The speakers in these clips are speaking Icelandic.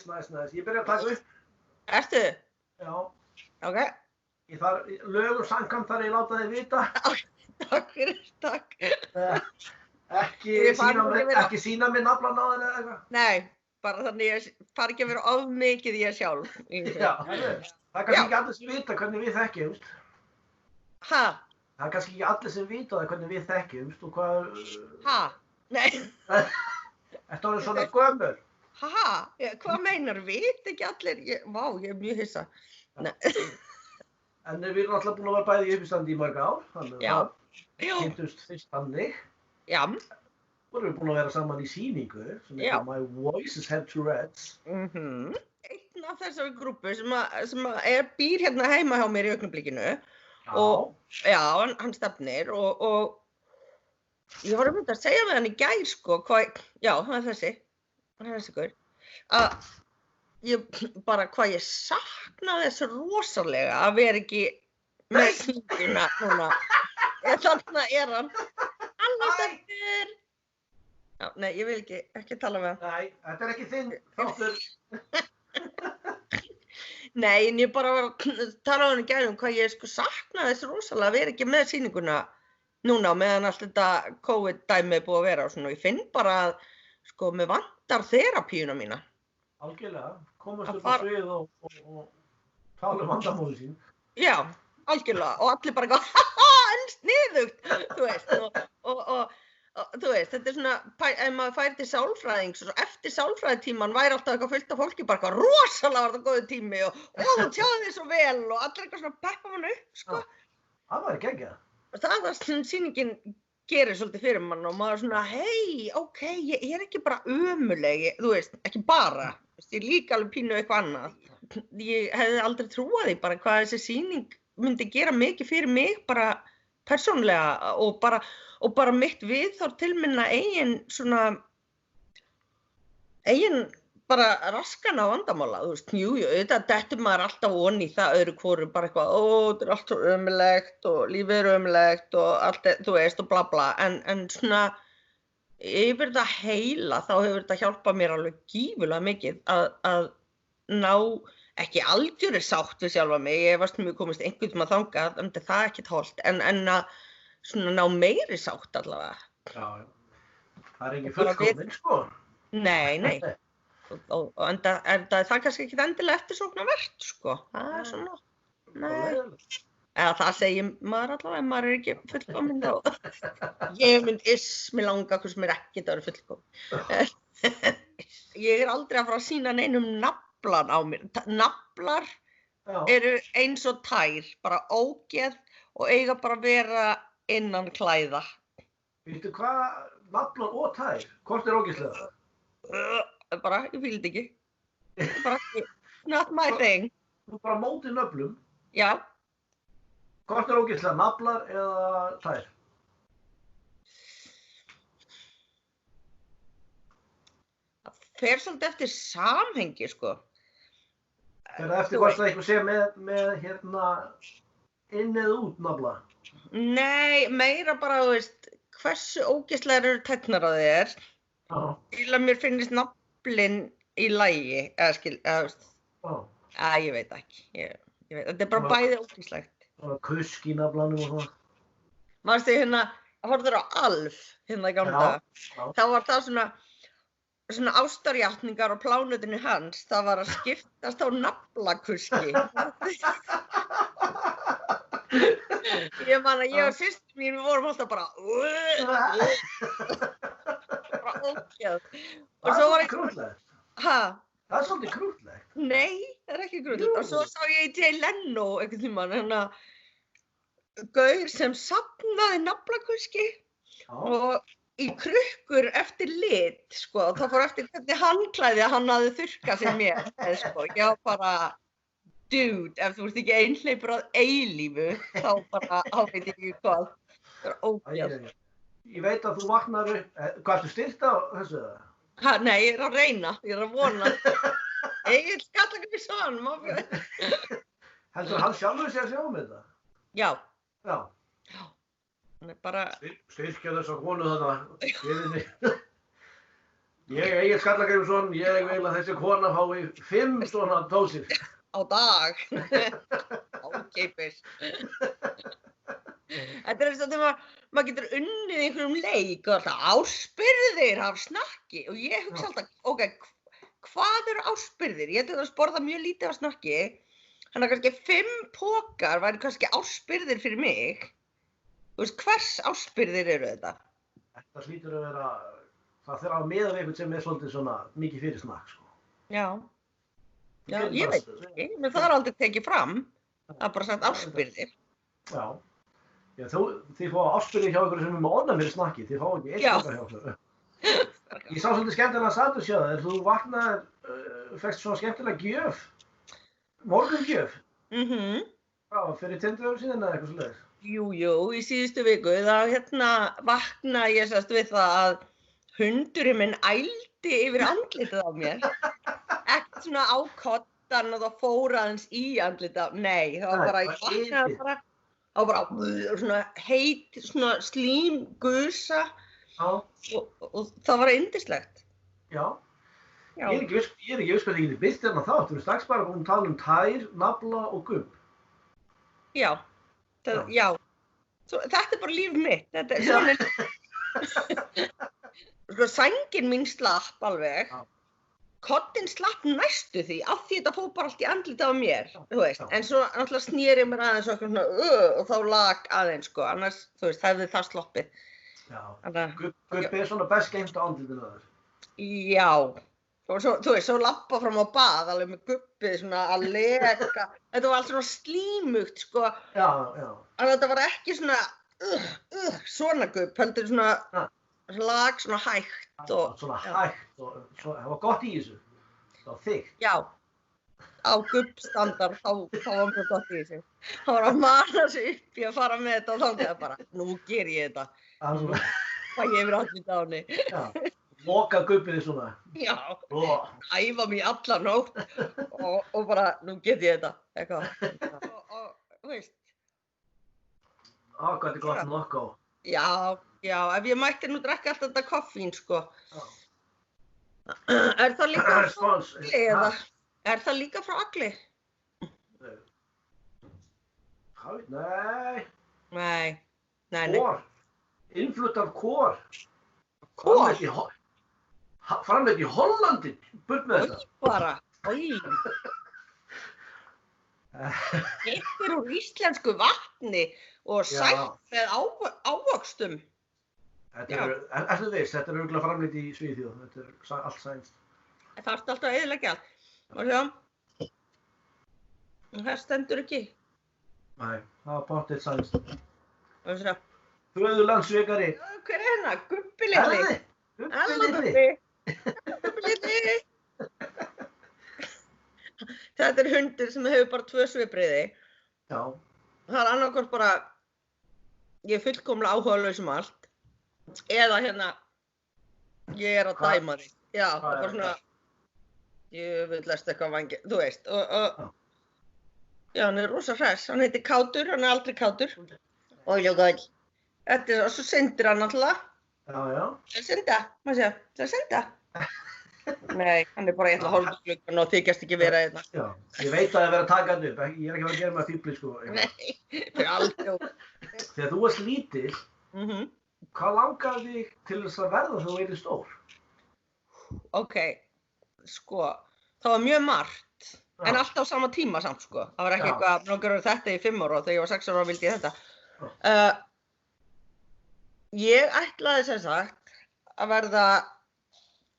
Næs. Ég byrja að taka upp. Ertu? Já. Ok. Ég þarf, lögum samkvæmt þar ég láta þig vita. Takk fyrir, takk. Ekki sýna mér naflan á þér eða eitthvað. Nei, bara þannig ég fari ekki að vera of mikið ég sjálf. Já, það kannski ekki allir sem vita hvernig við þekkjumst. Ha? Það kannski ekki allir sem vita það hvernig við þekkjumst og hvað... Ha? Nei. Ertu orðin svona gömul? Ha? Hvað meinar? Veit ekki allir? Vá, ég er mjög hissa. Nei. En við erum alltaf búin að vera bæði í uppistandi í mörg ár, þannig að það kynntust fyrst þannig. Já. Og við erum búin að vera saman í sýningu, sem heitir My Voices Have Tourette's. Einn af þessari grúpu sem býr hérna heima hjá mér í Augnablikinu. Já. Og hann stefnir og ég var að segja við hann í gær, sko, það er þessi gaur, að hvað ég sakna þess rosalega að vera ekki með sýninguna núna. Þarna hann. Halló, Stefnir! Já, nei, ég vil ekki tala með hann. Nei, þetta ekki þinn þáttur. Nei, en ég bara var að tala á hann í gær hvað ég sakna þess rosalega að vera ekki með sýninguna núna meðan allt þetta COVID-dæmi búið að vera og svona. Ég finn bara að mig vantar þerapíuna mína. Algjörlega, komast upp á svið og tala vandamálin sín. Já, algjörlega, og allir bara en sniðugt, þú veist, og þú veist, þetta svona, ef maður færi til sálfræðings, og eftir sálfræðitíman væri alltaf eitthvað fullt af fólki, bara rosalega var þetta góður tími, og þú tjáði þig svo vel, og allir eitthvað svona peppa mann upp, sko. Það væri geggjað. Það var sýningin gerir svolítið fyrir mann, og maður svona, hei, ok, ég er ekki bara ömuleg, þú veist, ekki bara. Ég líka alveg pínu eitthvað annað. Ég hefði aldrei trúað því bara hvað þessi sýning myndi gera mikið fyrir mig bara persónulega og bara mitt viðhorf til minna eigin bara raskana vandamála, þú veist, jú, þetta dettur maður alltaf von í það öðru hvoru bara eitthvað, þetta er allt svo ömulegt og lífið er ömulegt og allt, þú veist, og bla bla, en svona yfir þetta heila þá hefur þetta hjálpað mér alveg gífurlega mikið að ná ekki algjörri sátt við sjálfa mig, ég varst mjög komist einhvern tímann þangað, en það er ekkert hollt, en að svona ná meiri sátt allavega. Já, það er ekki fullkomin, sko. Nei, en það er kannski ekki endilega eftirsóknarvert, sko, það er svona, nei. Eða það segir maður allavega, maður er ekki fullkomin þá. Ég mér langa hvers mér ekki það eru fullkomin. Ég er aldrei að fara að sýna neinum naflan á mér. Naflar eru eins og tær, bara ógeð og eiga bara að vera innan klæða. Veistu hvað, naflar og tær? Hvort er ógeðslega? Bara, ég fíl þetta ekki. Bara, not my thing. Þú bara móti nöflum? Já. Hvort er ógeðslega, naflar eða tær? Það fer svolítið eftir samhengi, sko. Er það eftir hvort það eitthvað sé með inn eða út nafla? Nei, meira bara, þú veist, hversu ógeðslega eru tæknar á þér. Til að mér finnist naflinn í lagi, eða ég veit ekki. Þetta er bara bæði ógeðslegt. Kusk í naflanum og svona. Manstu horfður á Alf, í gamla daga. Þá var það svona ástarjátningar á plánutinu hans, það var að skiptast á naflakuski. Ég man að ég og systir mín, við vorum alltaf bara ógeð. Það er svolítið krúttlegt. Ha? Það er svolítið krúttlegt. Nei, það er ekki krúttlegt. Og svo sá ég í Jay Leno einhvern tímann, gaur sem safnaði naflakuski og í krukkur eftir lit, sko. Það fór eftir hvernig handklæði hann hafði þurrkað sér mér, sko. Ég var bara, dude, ef þú ert ekki einhleypur að eilífu, þá bara veit ég ekki hvað. Það er ógeð. Ég veit að þú vaknar upp, hvað ertu styrkt á þessu? Nei, ég er að reyna, ég er að vona. Egill Skallagrímsson, Heldur hann sjálfur sig að sjá þetta? Já. Já. Hann er bara... Styrkja þess að konu þarna, gefinni. Ég, Egill Skallagrímsson, ég vil að þessi kona fái 5 svona dósir. Á dag. Ókeypis. Þetta er eins og þegar maður getur unnið einhverjum leik og alltaf áspyrðir af snakki og ég hugsa alltaf, ok, hvað eru áspyrðir? Ég til þess að borða mjög lítið af snakki, þannig að kannski 5 pokar væri kannski áspyrðir fyrir mig. Þú veist, hvers áspyrðir eru þetta? Þetta hlýtur að vera, það þarf að miða við einhvern sem svolítið svona mikið fyrir snakk, sko. Já, ég veit ekki, menn það aldrei tekið fram, það er bara sagt áspyrðir. Já, þið fá áspyrðir hjá ykkur sem með ofnæmi fyrir snakki, þið fá ekki eitt snakka hjá ykkur. Ég sá svolítið skemmtilega Satursjá, þegar þú vaknaðir, fékkst svona skemmtilega gjöf, morgungjöf. Já, fyrir 10 árum síðan eða eitthvað svoleiðis. Jú, í síðustu viku, þá vakna ég sérst við það að hundurinn minn ældi yfir andlitið á mér. Ekkert svona á koddan og það fór aðeins í andlitið. Nei, það var bara, ég vaknaði bara, það var bara svona heit, svona slímgusa og það var yndislegt. Já. Ég er ekki viss hvað þið getið birt hérna þátt, við erum strax bara búin að tala um tær, nafla og gubb. Já. Já, þetta er bara líf mitt, þetta er svona, sko sængin mín slapp alveg, koddinn slapp næstu því, af því þetta fór bara allt í andlitið á mér, þú veist, en svo náttúrulega sneri mér aðeins og eitthvað svona, og þá lag aðeins, sko, annars, þú veist, hefði það sloppið. Já, gubb er svona best geimt á andlitið á þér. Já. Og svo, þú veist, svo lappa fram á bað, alveg með gubbið svona að leka. Þetta var allt svona slímugt, sko. Já. En þetta var ekki svona, svona gubb, heldur svona lag svona hægt og... Svona hægt og það var gott í þessu. Það var þykkt. Já, á gubbstandar, þá var mjög gott í þessu. Það var að mana sig upp í að fara með þetta og þá bara, nú ger ég þetta. Það ég yfir allir dáni. Já. Loka gubbið svona. Já, æfa mig alla nótt og bara, nú get ég þetta, eitthvað. Og þú veist. Hvað er gott nokko? Já, ef ég mætti nú drekka alltaf þetta koffín, sko. Er það líka frá Agli eða? Er það líka frá Agli? Nei. Kór. Innflutt af kór. Kór? Framleitt í Hollandi, burt með þetta. Bara, Þetta er úr íslensku vatni og sætt með ávöxtum. Ertu viss, þetta er örugglega framleitt í Svíþjóð, þetta er allt sænskt. Það er alltaf að eyðileggja allt. Og sjá, það stendur ekki. Nei, það var pottþétt sænskt. Og sjá. Föðurlandssvikari. Hver er hérna? Gubbi litli. Gubbi litli. Þetta er hundur sem hefur bara 2 svipbrigði. Já. Það er annarkvort bara, ég er fullkomlega áhugalaus um allt. Eða hérna, ég er að dæma þig. Já, bara svona, ég vil lesta eitthvað vangi, þú veist. Já, hann er rosa hress. Hann heitir Kátur, hann er aldrei Kátur. Óljúgall. Þetta er, og svo syndir hann alltaf. Já. Það er synda, maður sé, það er synda. Nei, hann er bara eitthvað hálfgluggan og þykjast ekki vera hérna. Já, ég veit að það er verið að taka hann upp, ég er ekki verið að gera með fíbli, sko. Nei, það er aldrei. Þegar þú varst lítil, hvað langaði þig til þess að verða þegar þú yrðir stór? Ok, sko, það var mjög margt, en alltaf á sama tíma samt, sko. Það var ekki eitthvað, langar að þetta í 5 ára og þegar ég var 6 ára vildi ég þetta. Ég ætlaði sem sagt að verða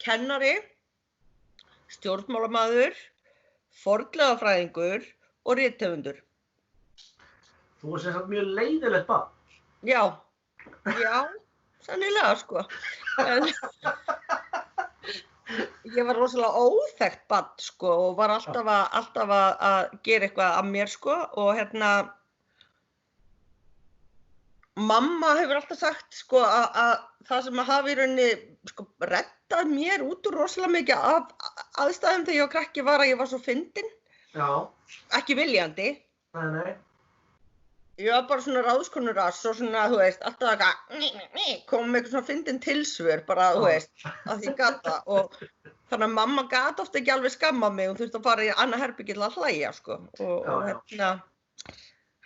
kennari, stjórnmálamaður, fornleifafræðingur og rithöfundur. Þú var sem sagt mjög leiðilegt barn. Já, sannilega sko. En ég var rosalega óþekkt barn sko og var alltaf að gera eitthvað að mér sko og hérna mamma hefur alltaf sagt sko að það sem hafi í rauninni sko reddað mér út úr rosalega mikið af aðstæðum þegar ég var krakki var að ég var svo fyndin. Já. Ekki viljandi. Nei. Ég var bara svona ráðskonur rass og svona, þú veist, alltaf kom með eitthvað svona fyndin tilsvör, bara, þú veist, að því gata og þannig að mamma gat ofta ekki alveg skamma mig og þurfti að fara í annað herbergi til að hlæja, sko.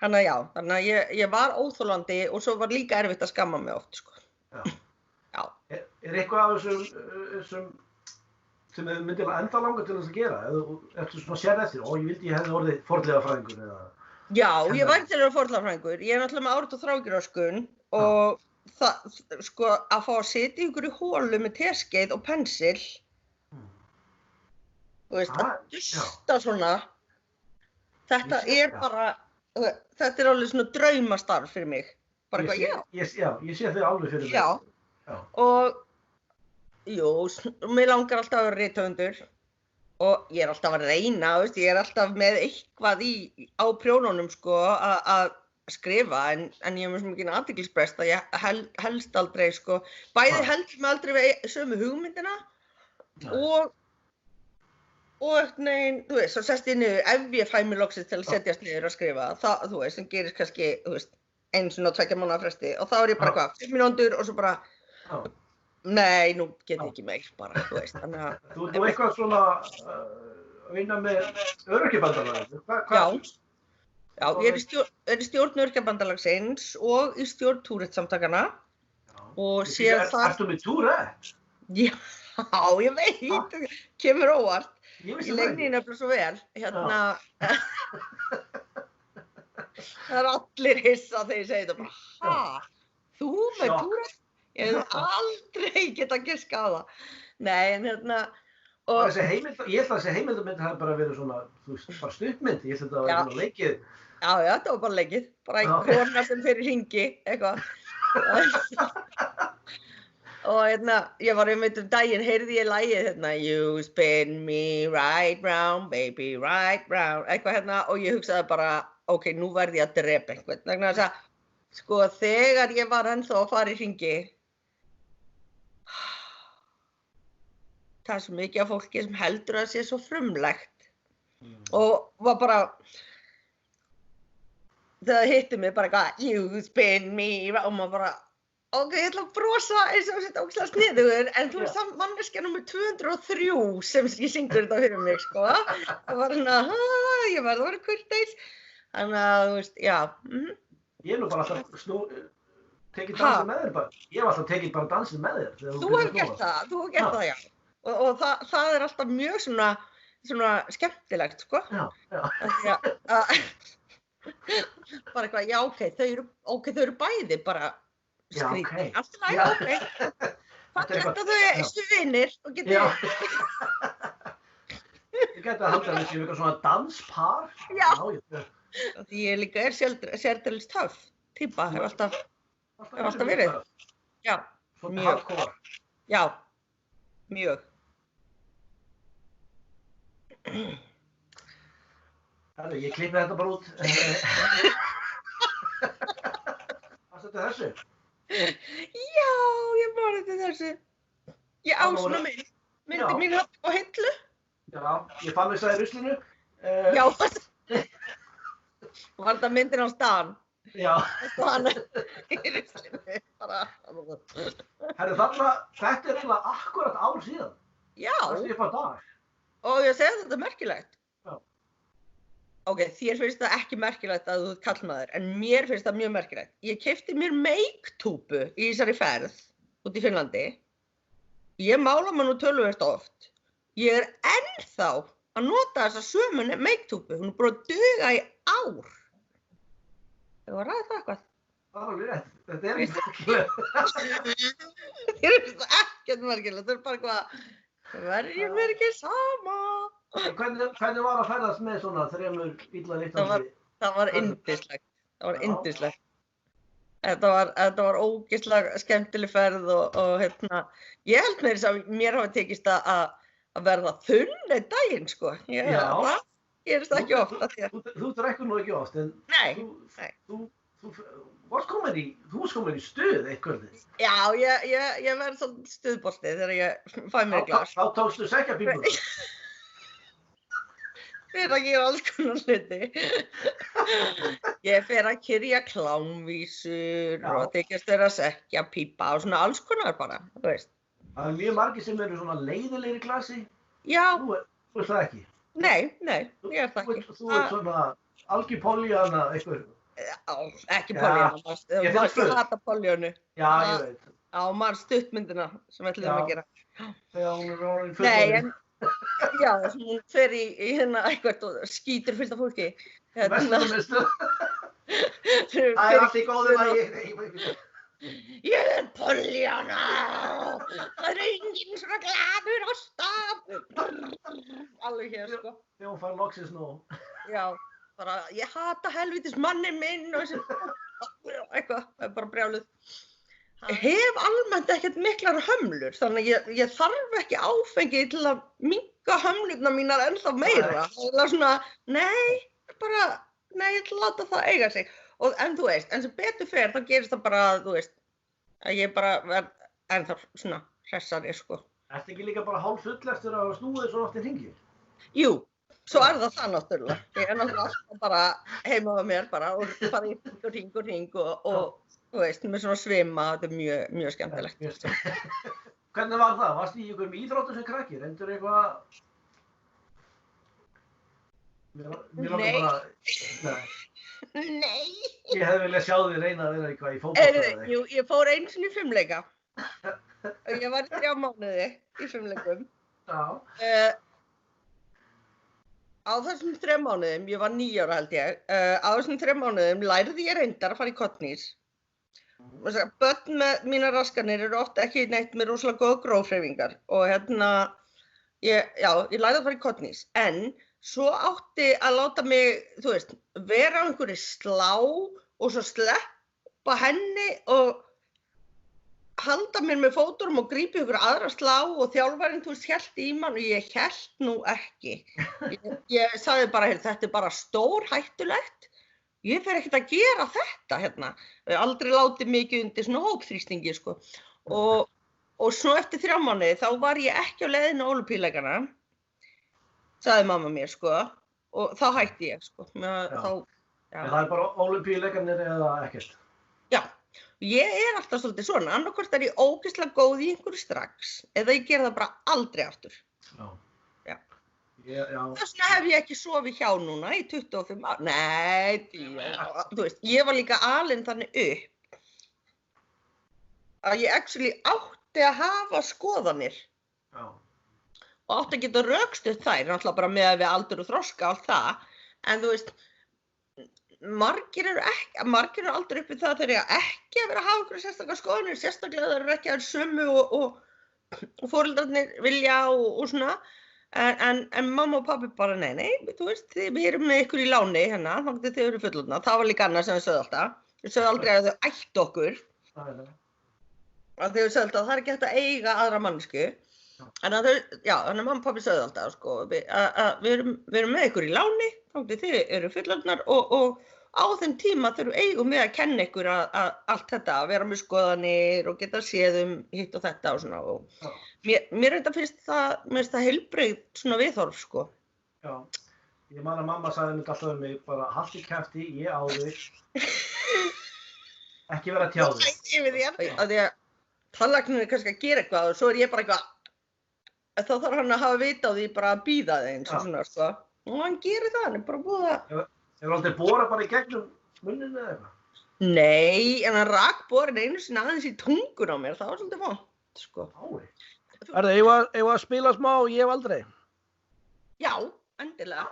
Þannig að ég var óþolandi og svo var líka erfitt að skamma mig oft, sko. Já. Er eitthvað af þessum sem þið myndir ennþá langar til þess að gera? Ertu svona sér eftir, ég vildi ég hefði orðið fornleifafræðingur eða... Já, ég væri til að vera fornleifafræðingur. Ég er náttúrulega með árat og þráhyggjuröskun og það, sko, að fá að sitja í einhverju holu með teskeið og pensil, þú veist, að dusta svona, þetta er bara, þetta er alveg svona draumastarf fyrir mig. Bara eitthvað, ég sé þig alveg fyrir mig. Já, og, mér langar alltaf að vera rithöfundur. Og ég er alltaf að reyna, veist, ég er alltaf með eitthvað á prjónunum sko, að skrifa, en ég er með svo mikið athyglisbrest að ég helst aldrei, sko, bæði held mig aldrei við sömu hugmyndina og neginn, þú veist, svo sest ég niður, ef ég fæ mér loksins til að setjast niður að skrifa, það, þú veist, sem gerist kannski, þú veist, 1 og 2 mánaða fresti og þá er ég bara hvað, 5 mínútur og svo bara nei, nú get ég ekki meir bara, þú veist, þannig að... Þú eitthvað svona að vinna með öryrkjabandalagið? Já, ég er í stjórn Öryrkjabandalagsins og í stjórn Tourette-samtakanna og sé það... Ertu með Tourette? Já, ég veit, kemur óvart. Ég lengni nefnilega svo vel, það er allir hissa þegar ég segi þetta bara, þú með Tourette? Ég hef aldrei getað giskað á það. Nei, en ég held að þessi heimildamynd hafi bara verið svona, þú veist, bara stuttmynd. Ég held að það var svona leikið. Já, þetta var bara leikið. Bara kona sem fyrir hringi, eitthvað. Og ég var einmitt daginn, heyrði ég lagið You spin me right round, baby, right round, eitthvað og ég hugsaði bara, ok, nú verði ég að drepa einhvern. Vegna þess að, sko, þegar ég var ennþá að fara í hringi, það er svo mikið af fólki sem heldur að það sé svo frumlegt og var bara þegar það hitti mig bara eitthvað You spin me og maður bara ok, ég ætla að brosa eins og þetta ógeðslega sniðugur en þú veist það manneskja nummer 203 sem ég syngur þetta fyrir mig sko það var ég verði að vera kurteis þannig að þú veist, já Ég hef nú bara alltaf tekið dansið með þér bara Ég hef alltaf tekið bara dansið með þér Þú hefur gert það, já Og það er alltaf mjög svona skemmtilegt, sko. Já. Bara eitthvað, já, ok, þau eru bæði bara skrýtni. Alltaf, já, ok. Fallegt að þau eru vinir og geti... Ég gæti að halda þessi eitthvað svona danspar. Já. Því ég líka sérdeles töff týpa, hef alltaf verið. Já, svona hardcore. Já, mjög. Herru, ég klippi þetta bara út. Varstu þetta þessu? Já, ég var þetta þessu. Ég á svona myndi mín á hillu. Já, ég fann þess að í ruslinu. Já, var þetta myndin á staðan? Já. Staðan í ruslinu. Herru, þetta er eiginlega akkurat ár síðan. Já. Það upp á dag. Og ég segi þetta er merkilegt. Já. Ok, þér finnst það ekki merkilegt að þú ert karlmaður, en mér finnst það mjög merkilegt. Ég keypti mér make-túpu í þessari ferð út í Finnlandi. Ég mála mig nú töluvert oft. Ég er ennþá að nota þessa sömu make-túpu. Hún er bara að duga í ár. Ég var að ræða það eitthvað. Það er alveg rétt. Þetta er ekki merkilegt. Þér finnst það ekkert merkilegt. Það er bara eitthvað... Verjum mér ekki sama. Hvernig var að ferðast með svona 3 illa lyktandi? Það var yndislegt. Þetta var ógeðslega skemmtileg ferð og ég held með þess að mér hafi tekist að verða þunn einn daginn, sko. Það gerist ekki oft. Þú drekkur nú ekki oft, en þú varst komin í stuð eitt kvöldið. Já, ég verði svona stuðbolti þegar ég fæ mér glas. Þá tókstu sekkjapípuna. Fyrir að gera alls konar hluti. Ég fer að kyrja klámvísur og þykjast vera að sekja, pípa og svona alls konar bara, þú veist. Það mjög margir sem eru svona leiðilegir í glasi. Já. Þú ert það ekki? Nei, ég er það ekki. Þú ert svona algjör Pollyanna eitthvað. Ekki Pollyanna, þú hata Pollyannu. Já, ég veit. Já, maður stuttmyndina sem við ætlum að gera. Þegar hún er orðin fullorðin. Nei, en já, hún fer í hérna eitthvað og skýtur fullt af fólki. Vestlunarmiðstöð. Það er allt í góðu lagi. Ég er Pollyanna. Það er enginn svona glaður á stað. Alveg hér, sko. Þegar hún fær loksins nú. Já, bara ég hata helvítis mannin minn og þessi eitthvað, það er bara brjáluð. Ég hef almennt ekkert miklar hömlur, þannig að ég þarf ekki áfengi til að minnka hömlurna mínar ennþá meira. Það er svona, nei, ég ætla að láta það eiga sig. En þú veist, en sem betur fer, þá gerist það bara, þú veist, að ég bara verð ennþá svona hressari, sko. Ertu ekki líka bara hálf full eftir að snúið svo oft í hringi? Jú, svo er það náttúrulega. Ég er náttúrulega alltaf bara heima á mér bara og fara í hring og þú veist, með svona svima, þetta er mjög skemmtilegt. Hvernig var það? Varstu í einhverjum íþróttum sem krakki? Reyndur eitthvað? Nei. Ég hefði viljað sjá þig reyna að vera eitthvað í fótbolta. Jú, ég fór einu sinni í fimleika. Ég var í 3 mánuði í fimleikum. Já. Á þessum 3 mánuðum, ég var 9 ára held ég, á þessum 3 mánuðum lærði ég reyndar að fara í kottnís. Börn með mínar raskanir eru oft ekki neitt með rosalega góða grófhreyfingar og ég lærði að fara í kottnís, en svo átti að láta mig, þú veist, vera á einhverju slá og svo sleppa henni og halda mér með fótunum og grípa ykkur aðra slá og þjálfarinn, þú veist, hélt í mann og ég hélt nú ekki. Ég sagði bara, þetta er bara stórhættulegt. Ég fer ekkert að gera þetta hérna. Aldrei látið mikið undir svona hópþrýstingi, sko. Og svo eftir 3 mánuði, þá var ég ekki á leiðinni á Ólympíuleikana, sagði mamma mér, sko. Og þá hætti ég, sko. En það er bara Ólympíuleikarnir eða ekkert? Já. Ég er alltaf svolítið svona, annarkvort er ég ógeðslega góð í einhverju strax, eða ég gera það bara aldrei aftur. Já. Þess vegna hef ég ekki sofið hjá núna í 25 ár. Nei, þú veist, ég var líka alin þannig upp að ég actually átti að hafa skoðanir. Já. Og átti að geta rökstutt þær, náttúrulega bara með að við aldur og þroska og allt það, en þú veist, margir eru aldrei upp við það þegar ég ekki að vera að hafa einhverja sérstakar skoðanir, sérstaklega þeir eru ekki að sömu og foreldrarnir vilja og svona. En mamma og pabbi bara, nei, þú veist, við erum með ykkur í láni hérna, þannig að þið eru fullorðna. Það var líka annað sem við sögðu alltaf. Við sögðu aldrei að þau ættu okkur. Þegar við sögðu alltaf að það er ekki hægt að eiga aðra mannsku. Þannig að mamma og pabbi sögðu alltaf, sko, við erum með ykkur í láni, þannig að þið eru fullorðnar og á þeim tíma þurfum eigum við að kenna ykkur að allt þetta, að vera með skoðanir og geta séð hitt og þetta og svona. Og mér finnst það heilbrigð svona viðhorf, sko. Já, ég man að mamma sagði mér alltaf mig bara, haltu kjafti, ég á þig. Ekki vera að tjá þig. Því að tannlæknirinn er kannski að gera eitthvað og svo er ég bara eitthvað, þá þarf hann að hafa vita á því bara að bíða þeim, svona, sko. Og hann gerir það, hann er bara búið að... Hefur aldrei borað bara í gegnum munninu eða eitthvað? Nei, en hann rak borin einu sinni aðeins í tungun á mér, það var svolítið vont, sko. Eigum að spila smá Ég hef aldrei? Já, endilega.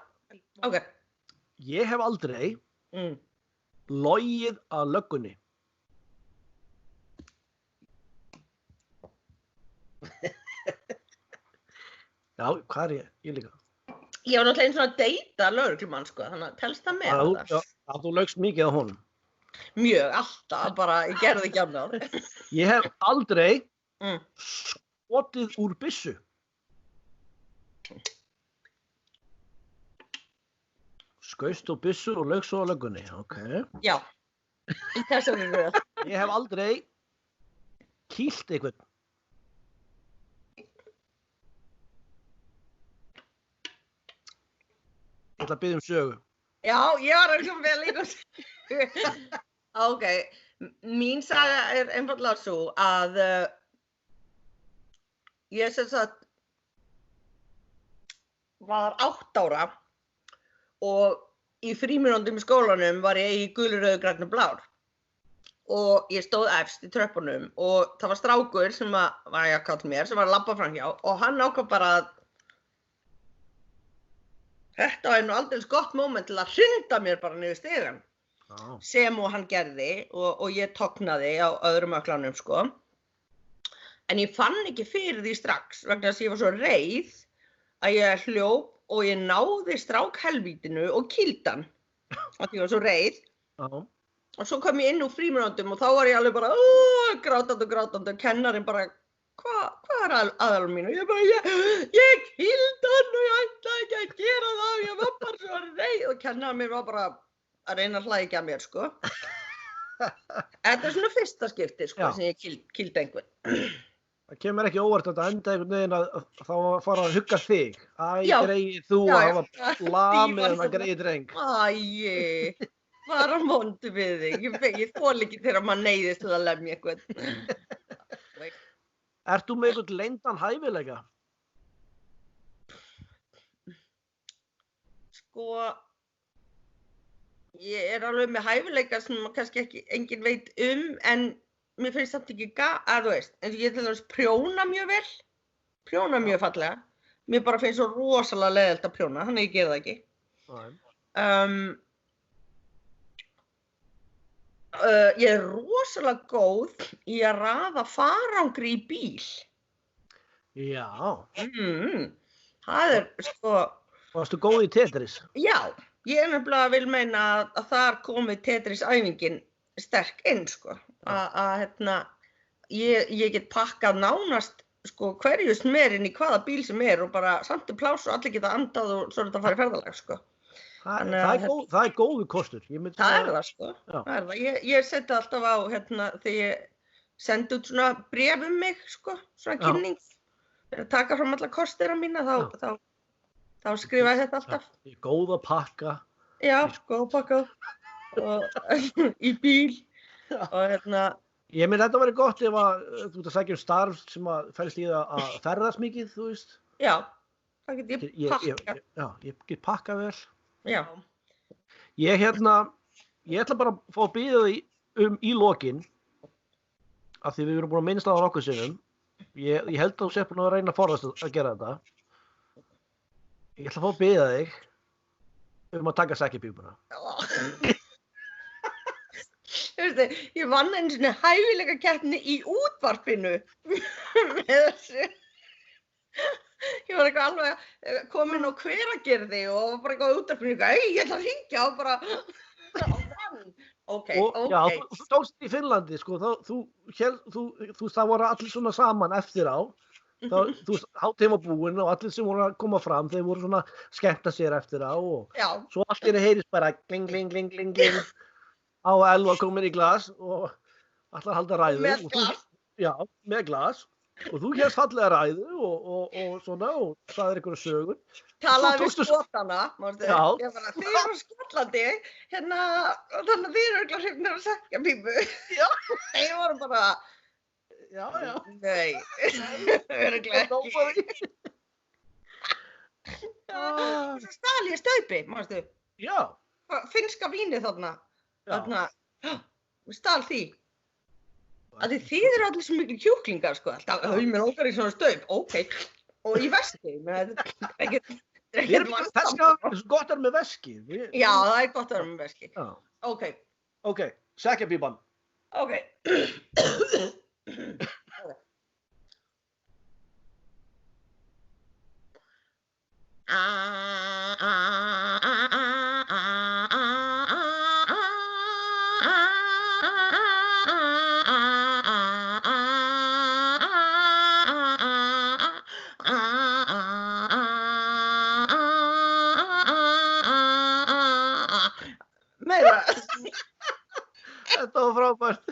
Ok. Ég hef aldrei logið að löggunni. Já, hvað er ég? Ég líka. Ég var náttúrulega einu svona að deyta lögreglumann, sko, þannig að telst það með það. Já, þú laugst mikið á honum. Mjög, alltaf, bara, ég gerði ekki annað. Ég hef aldrei skotið úr byssu. Skaust úr byssu og laug svo á löggunni, ok. Já, í þessari röð. Ég hef aldrei kýlt einhvern. Ég ætla að biðja sögu. Já, ég var ekki með líka. Ok, mín saga einfaldlega svo að ég sem sagt var 8 ára og í frímínútum í skólanum var ég í gulur, rauður, grænn og blár. Og ég stóð efst í tröppunum og það var strákur sem var að kalla mér, sem var að labba framhjá og hann ákvað bara að þetta var nú aldeilis gott moment til að hrinda mér bara niður stigann. Sem og hann gerði og ég tognaði á öðrum öklanum, sko. En ég fann ekki fyrir því strax vegna þess að ég var svo reið að ég hljóp og ég náði strákhelvítinu og kýldi hann. Af því ég var svo reið. Og svo kom ég inn úr frímínútum og þá var ég alveg bara grátandi og kennarinn bara hvað aðalum mín? Og ég bara, ég kýldi hann og ég ætlaði ekki að gera það og ég var bara svo reið og kennarinn mér var bara að reyna að hlækja mér, sko. Þetta svona fyrsta skipti, sko, sem ég kýldi einhvern. Það kemur ekki óvart að þetta enda einhvern veginn að þá fara að hugga þig. Greið þú að hafa lamið en að greið dreng. Bara vondu við þig. Ég þoli ekki þegar maður neyðist til að lemja einhvern. Ert þú með einhvern leyndan hæfileika? Sko, ég alveg með hæfileika sem kannski enginn veit en mér finnst samt ekki þú veist, en ég til dæmis prjóna mjög vel, prjóna mjög fallega. Mér bara finnst svo rosalega leiðilegt að prjóna, þannig ég gera það ekki. Ég rosalega góð í að raða farangri í bíl. Já. Það sko... Varstu góð í Tetris? Já, ég nefnilega vil meina að þar komi Tetris-æfingin sterk inn, sko. Ég get pakkað nánast, sko, hverju sem inn í hvaða bíl sem og bara samt pláss og allir geta andað og svo þetta farið ferðalag, sko. Það er góður kostur. Það það, sko. Það það. Ég seti alltaf á, þegar ég sendi út svona bréf mig, sko, svona kynning. Fyrir að taka fram alla kostina mína, þá skrifa ég þetta alltaf. Ég góð að pakka. Já, góð að pakka. Og í bíl. Og Ég myndi þetta væri gott ef þú ert að sækja starf sem fælst í það að ferðast mikið, þú veist. Já, það get ég pakka. Ég get pakka vel. Já. Ég ætla bara að fá að biðja þig í lokin, af því við erum búin að minnast á það nokkuð sinnum. Ég held að þú sé búin að reyna að forðast að gera þetta. Ég ætla að fá að biðja þig að taka sekkipípuna. Ég vann einu svona hæfileikakeppni í útvarpinu með þessu. Ég var eitthvað alveg komin á Hveragerði og bara eitthvað útvarpinu, ég ætla að hringja og bara Ok. Já, þú tókst í Finnlandi, sko, það voru allir svona saman eftir á. Hátíðin var búin og allir sem voru að koma fram, þeir voru svona skemmta sér eftir á og svo allir heyrist bara gling, gling, gling, gling, gling á Elva komin í glas og allar halda ræðu. Með glas? Já, með glas. Og þú hérst fallega ræðu og svona og sagðir einhverju sögur. Talaði við skotana, mástu? Já. Ég bara, þið eru Skotlandi, þannig að þið eru örugglega hrifnir af sekkjapípu. Já. Þeir voru bara... Já. Nei, örugglega ekki. Svo stal ég staupi, mástu? Já. Finnska vínið þarna. Við stal því. Að þið eru allir svo mikil kjúklingar, sko, alltaf, mér ókar í svona staup, ok, og í veski, Þess er gott að vera með veski. Já, það er gott að vera með veski. Ok, sekkjapípan. Ok. Meira. Þetta var frábært.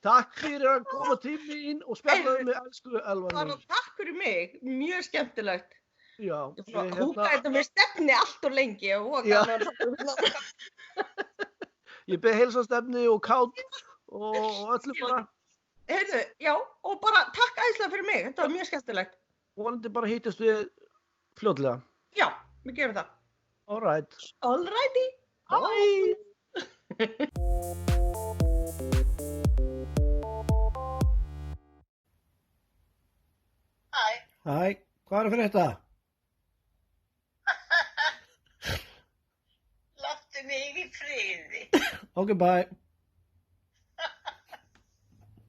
Takk fyrir að koma til mín og spjalla með elsku Elva. Takk fyrir mig, mjög skemmtilegt. Já. Húka þetta með stefni allt og lengi og gaman. Ég beð heilsa Stefni og Kát og öllu bara. Heyrðu, já, og bara takk æðislega fyrir mig. Þetta var mjög skemmtilegt. Vonandi bara hittast við fljótlega. Já, við gerum það. All right. All righty. Bye. Hæ, hvað fyrir þetta? Láttu mig í friði. Okay, bye.